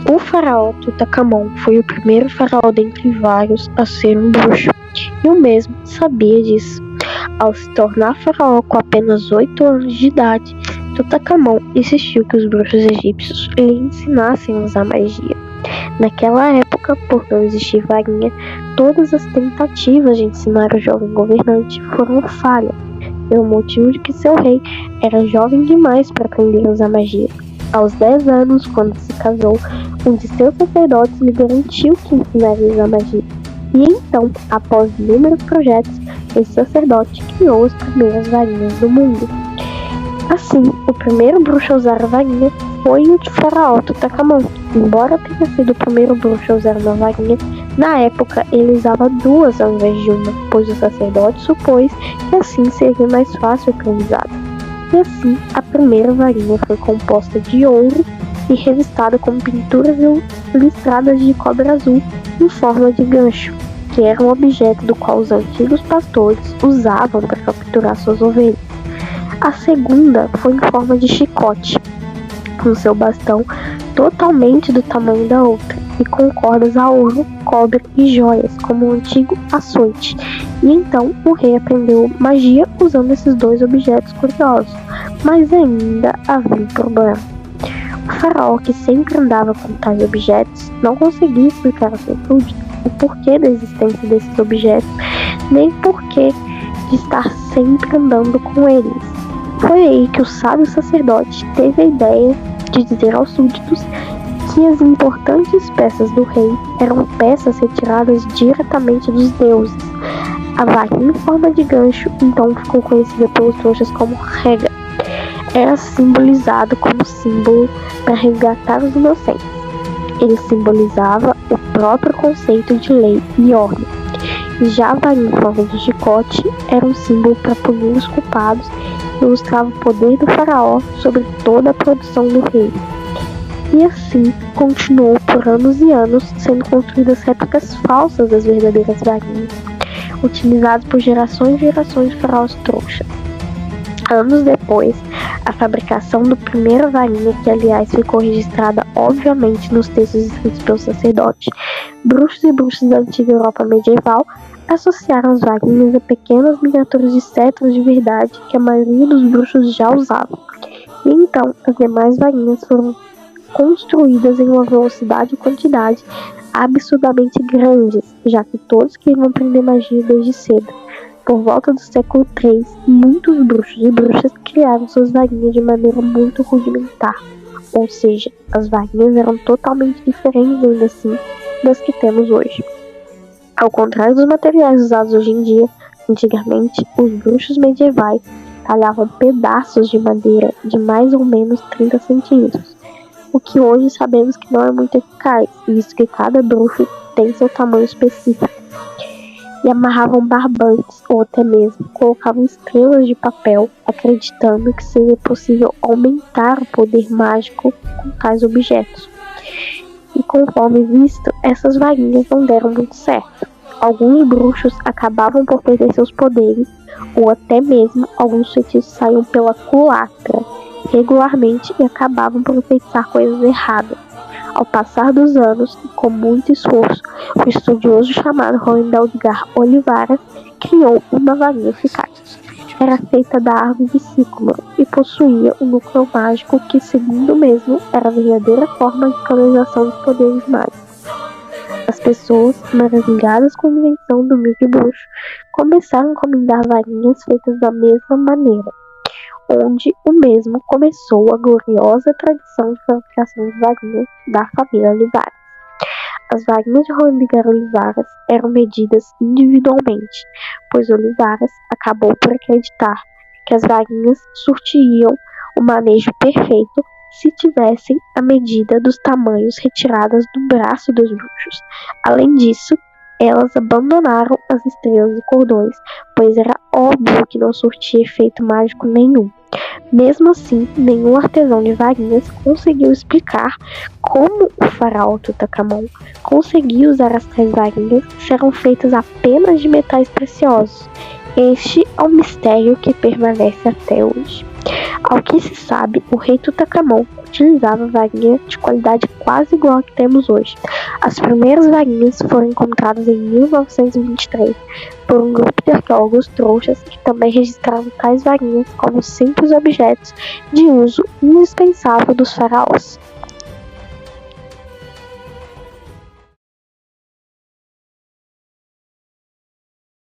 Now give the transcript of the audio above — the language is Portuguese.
O faraó Tutancâmon foi o primeiro faraó dentre vários a ser um bruxo, e o mesmo sabia disso. Ao se tornar faraó com apenas 8 anos de idade, Tutancâmon insistiu que os bruxos egípcios lhe ensinassem a usar magia. Naquela época, por não existir varinha, todas as tentativas de ensinar o jovem governante foram falhas, pelo motivo de que seu rei era jovem demais para aprender a usar magia. Aos 10 anos, quando se casou, um de seus sacerdotes lhe garantiu que ensinaria a usar magia. E então, após inúmeros projetos, esse sacerdote criou as primeiras varinhas do mundo. Assim, o primeiro bruxo a usar a varinha foi o de faraó Tutancâmon. Embora tenha sido o primeiro bruxo a usar uma varinha, na época ele usava duas ao invés de uma, pois o sacerdote supôs que assim seria mais fácil o aprendizado. E assim, a primeira varinha foi composta de ouro e revistada com pinturas listradas de cobre azul em forma de gancho, que era um objeto do qual os antigos pastores usavam para capturar suas ovelhas. A segunda foi em forma de chicote, com seu bastão totalmente do tamanho da outra, e com cordas a ouro, cobre e joias, como um antigo açoite. E então o rei aprendeu magia usando esses dois objetos curiosos, mas ainda havia um problema. O faraó, que sempre andava com tais objetos, não conseguia explicar a seus súditos o porquê da existência desses objetos, nem porquê de estar sempre andando com eles. Foi aí que o sábio sacerdote teve a ideia de dizer aos súditos que as importantes peças do rei eram peças retiradas diretamente dos deuses. A varinha em forma de gancho então ficou conhecida pelos trouxas como rega. Era simbolizado como símbolo para resgatar os inocentes. Ele simbolizava o próprio conceito de lei e ordem. Já a varinha em forma de chicote era um símbolo para punir os culpados e ilustrava o poder do faraó sobre toda a produção do rei. E assim continuou por anos e anos, sendo construídas réplicas falsas das verdadeiras varinhas, utilizadas por gerações e gerações de faraós trouxas. Anos depois, a fabricação da primeira varinha, que aliás ficou registrada obviamente nos textos escritos pelo sacerdote, bruxos e bruxas da antiga Europa medieval associaram as varinhas a pequenas miniaturas de cetros de verdade que a maioria dos bruxos já usavam. E então, as demais varinhas foram construídas em uma velocidade e quantidade absurdamente grandes, já que todos queriam aprender magia desde cedo. Por volta do século III, muitos bruxos e bruxas criaram suas varinhas de maneira muito rudimentar, ou seja, as varinhas eram totalmente diferentes ainda assim das que temos hoje. Ao contrário dos materiais usados hoje em dia, antigamente os bruxos medievais talhavam pedaços de madeira de mais ou menos 30 centímetros, o que hoje sabemos que não é muito eficaz, visto que cada bruxo tem seu tamanho específico. E amarravam barbantes, ou até mesmo colocavam estrelas de papel, acreditando que seria possível aumentar o poder mágico com tais objetos. E conforme visto, essas varinhas não deram muito certo. Alguns bruxos acabavam por perder seus poderes, ou até mesmo alguns feitiços saíam pela culatra regularmente e acabavam por enfeitiçar coisas erradas. Ao passar dos anos, e com muito esforço, o estudioso chamado Roendel-Edgar Olivares criou uma varinha eficaz. Era feita da árvore de sícomoro e possuía um núcleo mágico que, segundo o mesmo, era a verdadeira forma de canalização dos poderes mágicos. As pessoas, maravilhadas com a invenção do humilde bruxo, começaram a encomendar varinhas feitas da mesma maneira, onde o mesmo começou a gloriosa tradição de fabricação de varinhas da família Olivares. As varinhas de Roendel Olivares eram medidas individualmente, pois Olivares acabou por acreditar que as varinhas surtiriam o manejo perfeito se tivessem a medida dos tamanhos retiradas do braço dos bruxos. Além disso, elas abandonaram as estrelas e cordões, pois era óbvio que não surtia efeito mágico nenhum. Mesmo assim, nenhum artesão de varinhas conseguiu explicar como o faraó Tutancâmon conseguia usar as tais varinhas se eram feitas apenas de metais preciosos. Este é um mistério que permanece até hoje. Ao que se sabe, o rei Tutancâmon utilizava varinha de qualidade quase igual à que temos hoje. As primeiras varinhas foram encontradas em 1923 por um grupo de arqueólogos trouxas que também registraram tais varinhas como simples objetos de uso indispensável dos faraós.